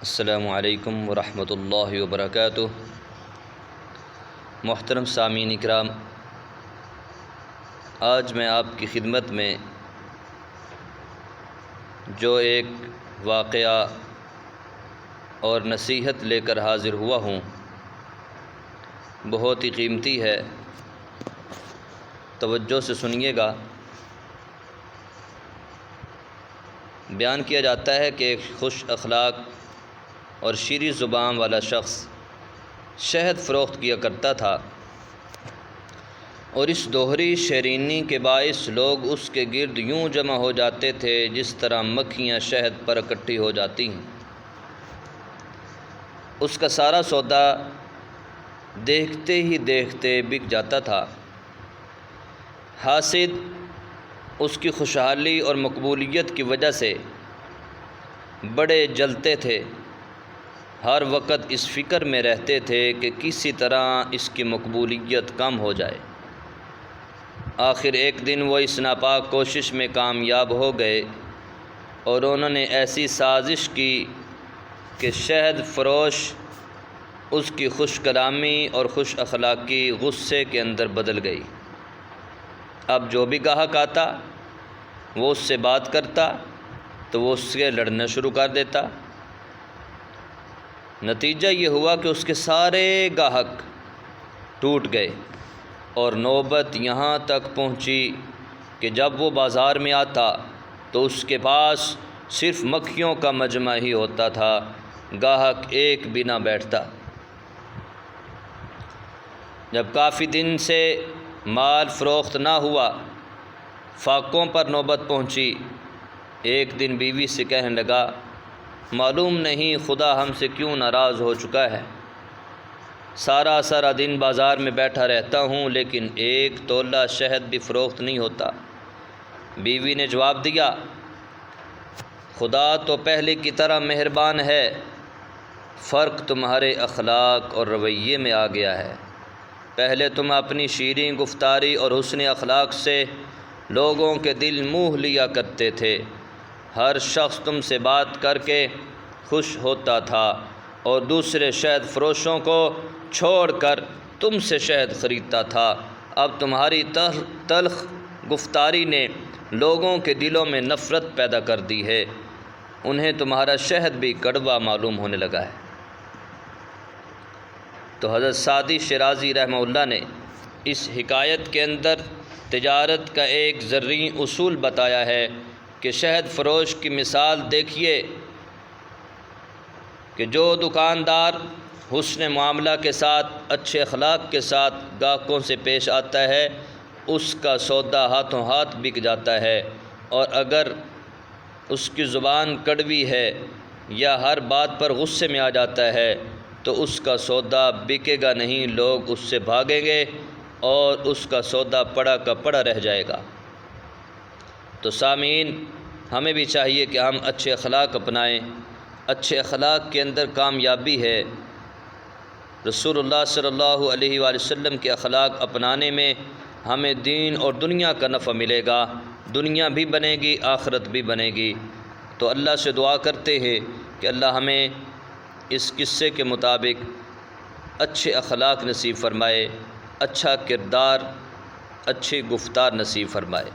السلام علیکم ورحمۃ اللہ وبرکاتہ۔ محترم سامعین اکرام، آج میں آپ کی خدمت میں جو ایک واقعہ اور نصیحت لے کر حاضر ہوا ہوں، بہت ہی قیمتی ہے، توجہ سے سنیے گا۔ بیان کیا جاتا ہے کہ ایک خوش اخلاق اور شیریں زبان والا شخص شہد فروخت کیا کرتا تھا، اور اس دوہری شیرینی کے باعث لوگ اس کے گرد یوں جمع ہو جاتے تھے جس طرح مکھیاں شہد پر اکٹھی ہو جاتی ہیں۔ اس کا سارا سودا دیکھتے ہی دیکھتے بک جاتا تھا۔ حاسد اس کی خوشحالی اور مقبولیت کی وجہ سے بڑے جلتے تھے، ہر وقت اس فکر میں رہتے تھے کہ کسی طرح اس کی مقبولیت کم ہو جائے۔ آخر ایک دن وہ اس ناپاک کوشش میں کامیاب ہو گئے اور انہوں نے ایسی سازش کی کہ شہد فروش اس کی خوش کلامی اور خوش اخلاقی غصے کے اندر بدل گئی۔ اب جو بھی گاہک آتا وہ اس سے بات کرتا تو وہ اس سے لڑنا شروع کر دیتا۔ نتیجہ یہ ہوا کہ اس کے سارے گاہک ٹوٹ گئے، اور نوبت یہاں تک پہنچی کہ جب وہ بازار میں آتا تو اس کے پاس صرف مکھیوں کا مجمع ہی ہوتا تھا، گاہک ایک بھی نہ بیٹھتا۔ جب کافی دن سے مال فروخت نہ ہوا، فاقوں پر نوبت پہنچی۔ ایک دن بیوی سے کہنے لگا، معلوم نہیں خدا ہم سے کیوں ناراض ہو چکا ہے، سارا دن بازار میں بیٹھا رہتا ہوں لیکن ایک تولہ شہد بھی فروخت نہیں ہوتا۔ بیوی نے جواب دیا، خدا تو پہلے کی طرح مہربان ہے، فرق تمہارے اخلاق اور رویے میں آ گیا ہے۔ پہلے تم اپنی شیریں گفتاری اور حسن اخلاق سے لوگوں کے دل موہ لیا کرتے تھے، ہر شخص تم سے بات کر کے خوش ہوتا تھا اور دوسرے شہد فروشوں کو چھوڑ کر تم سے شہد خریدتا تھا۔ اب تمہاری تلخ گفتاری نے لوگوں کے دلوں میں نفرت پیدا کر دی ہے، انہیں تمہارا شہد بھی کڑوا معلوم ہونے لگا ہے۔ تو حضرت سعدی شیرازی رحمہ اللہ نے اس حکایت کے اندر تجارت کا ایک زرعی اصول بتایا ہے کہ شہد فروش کی مثال دیکھیے کہ جو دکاندار حسن معاملہ کے ساتھ، اچھے اخلاق کے ساتھ گاہکوں سے پیش آتا ہے، اس کا سودا ہاتھوں ہاتھ بک جاتا ہے، اور اگر اس کی زبان کڑوی ہے یا ہر بات پر غصے میں آ جاتا ہے تو اس کا سودا بکے گا نہیں، لوگ اس سے بھاگیں گے اور اس کا سودا پڑا کا پڑا رہ جائے گا۔ تو سامعین، ہمیں بھی چاہیے کہ ہم اچھے اخلاق اپنائیں۔ اچھے اخلاق کے اندر کامیابی ہے۔ رسول اللہ صلی اللہ علیہ وآلہ وسلم کے اخلاق اپنانے میں ہمیں دین اور دنیا کا نفع ملے گا، دنیا بھی بنے گی، آخرت بھی بنے گی۔ تو اللہ سے دعا کرتے ہیں کہ اللہ ہمیں اس قصے کے مطابق اچھے اخلاق نصیب فرمائے، اچھا کردار، اچھی گفتار نصیب فرمائے۔